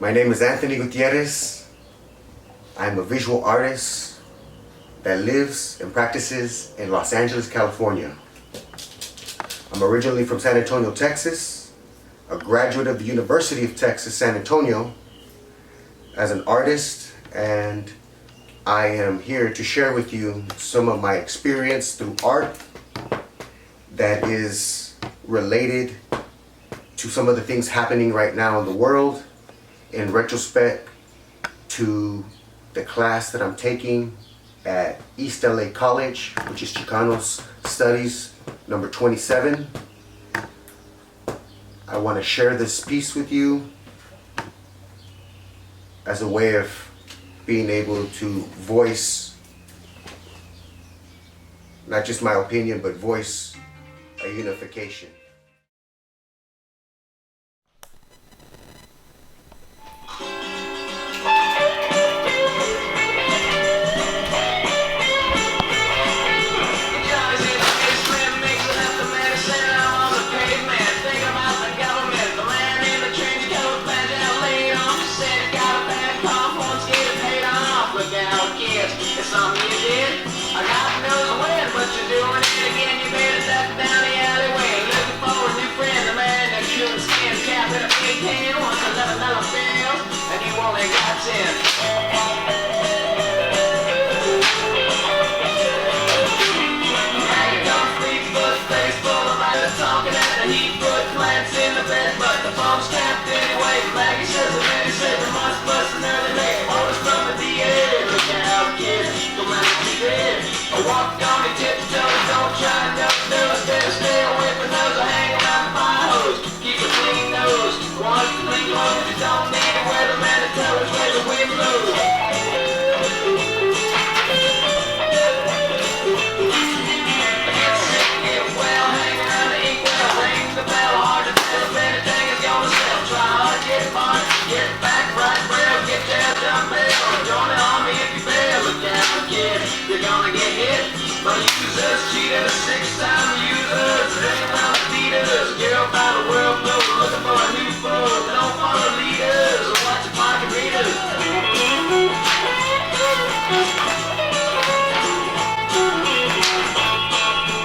My name is Anthony Gutierrez. I'm a visual artist that lives and practices in Los Angeles, California. I'm originally from San Antonio, Texas, a graduate of the University of Texas, San Antonio, as an artist, and I am here to share with you some of my experience through art that is related to some of the things happening right now in the world, in retrospect to the class that I'm taking at East LA College, which is Chicanos Studies number 27. I want to share this piece with you as a way of being able to voice not just my opinion, but voice a unification. Walk on your tiptoes, don't try no nose, better stay away from those who hang around the fire hose. Keep a clean nose, one clean clothes, you don't need to wear the man that tells where the wind blows. Get sick, get well, hang around the inkwell, ring the bell, hard to tell if anything is gonna sell. Try hard, get back, right rail, get your dumbbell, join the army if you fail. Look out, kid, you're gonna get hit. But users, cheaters, six-time users, hang around the leaders, girl by the world blow, looking for a new foe. Don't follow leaders, or watch your pocket readers.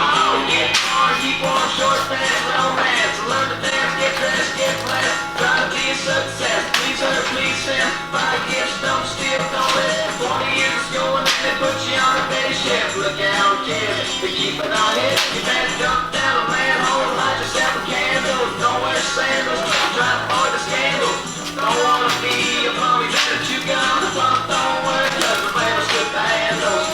Oh, get on, keep on, short pants, romance, learn to dance, get dressed, get blessed, try to be a success, please her, please him, buy gifts, don't steal, don't let 20 years going and they put you on a day shift. Look out, kids, to keep it on hit. You better jump down a manhole, light yourself a candle. Don't wear sandals, try to avoid the scandal. Don't wanna be a bum, you better chew gum. The bump don't work, cause the flavor's with the handles.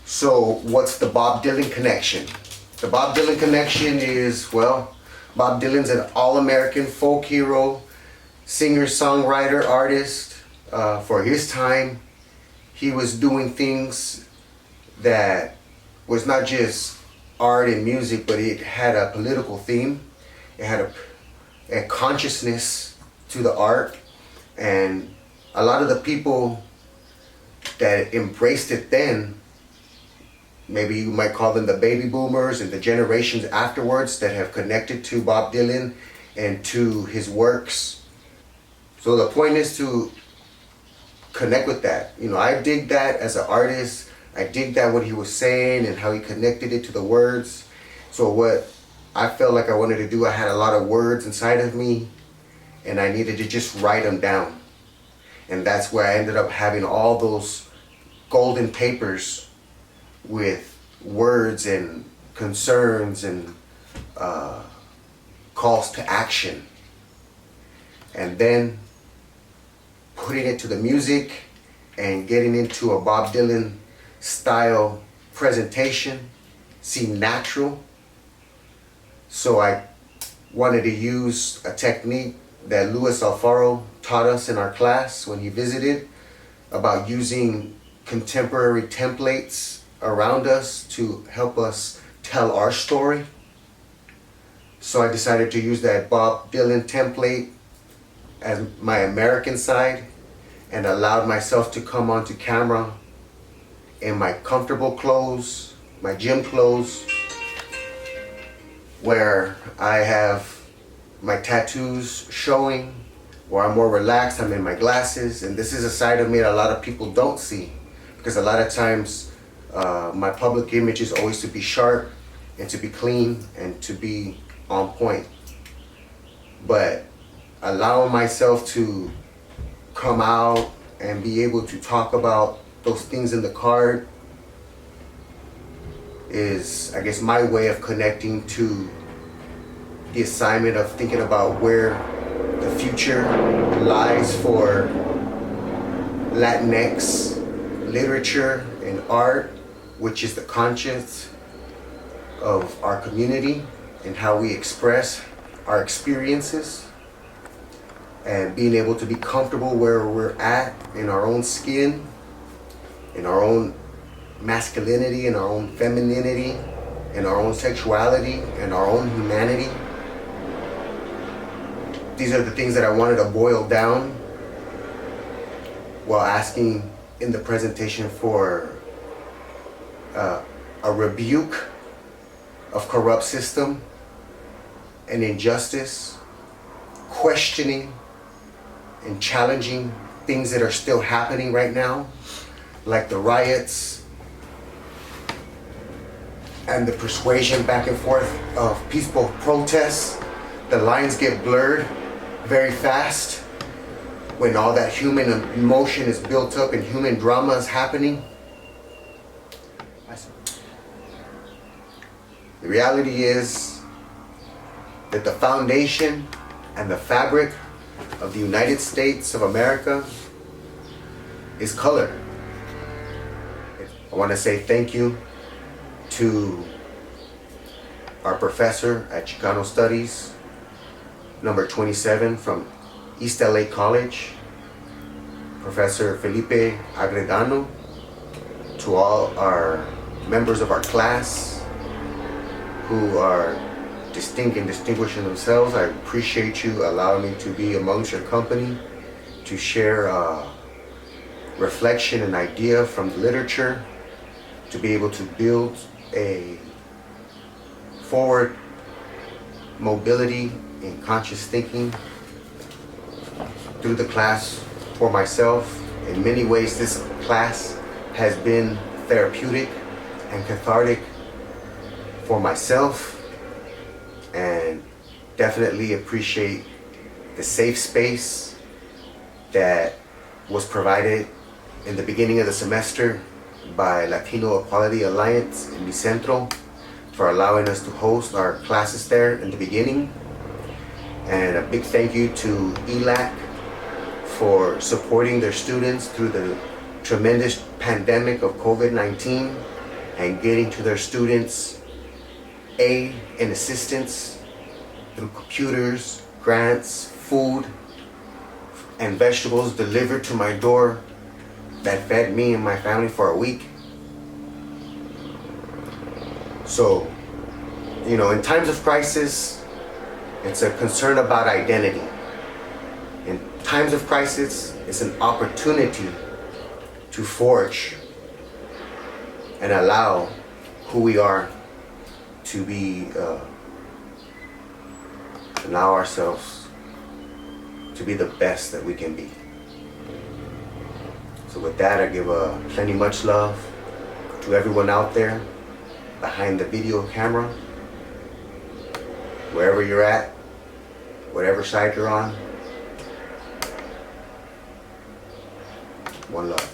So what's the Bob Dylan connection? The Bob Dylan connection is, well, Bob Dylan's an all-American folk hero, singer, songwriter, artist. For his time, he was doing things that was not just art and music, but it had a political theme. It had a consciousness to the art, and a lot of the people that embraced it then, maybe you might call them the baby boomers and the generations afterwards that have connected to Bob Dylan and to his works. So the point is to connect with that. You know, I dig that as an artist. I dig that what he was saying and how he connected it to the words. So what I felt like I wanted to do, I had a lot of words inside of me and I needed to just write them down. And that's where I ended up having all those golden papers with words and concerns and calls to action. And then putting it to the music and getting into a Bob Dylan style presentation seemed natural. So I wanted to use a technique that Louis Alfaro taught us in our class when he visited, about using contemporary templates around us to help us tell our story. So I decided to use that Bob Dylan template as my American side and allowed myself to come onto camera in my comfortable clothes, my gym clothes, where I have my tattoos showing, where I'm more relaxed, I'm in my glasses, and this is a side of me that a lot of people don't see, because a lot of times my public image is always to be sharp and to be clean and to be on point. But allowing myself to come out and be able to talk about those things in the card is, I guess, my way of connecting to the assignment of thinking about where the future lies for Latinx literature and art, which is the conscience of our community and how we express our experiences, and being able to be comfortable where we're at in our own skin, in our own masculinity, in our own femininity, in our own sexuality, in our own humanity. These are the things that I wanted to boil down while asking in the presentation for a rebuke of corrupt system and injustice, questioning and challenging things that are still happening right now, like the riots and the persuasion back and forth of peaceful protests. The lines get blurred very fast when all that human emotion is built up and human drama is happening. The reality is that the foundation and the fabric of the United States of America is color. I want to say thank you to our professor at Chicano Studies, number 27 from East LA College, Professor Felipe Agredano, to all our members of our class who are distinct and distinguishing themselves. I appreciate you allowing me to be amongst your company, to share reflection and idea from the literature, to be able to build a forward mobility in conscious thinking through the class for myself. In many ways, this class has been therapeutic and cathartic for myself, and definitely appreciate the safe space that was provided in the beginning of the semester by Latino Equality Alliance in Mi Centro for allowing us to host our classes there in the beginning. And a big thank you to ELAC for supporting their students through the tremendous pandemic of COVID-19 and getting to their students aid and assistance through computers, grants, food, and vegetables delivered to my door that fed me and my family for a week. So, you know, in times of crisis, it's a concern about identity. In times of crisis, it's an opportunity to forge and allow who we are to be, allow ourselves to be the best that we can be. So with that, I give plenty much love to everyone out there behind the video camera, wherever you're at, whatever side you're on. One love.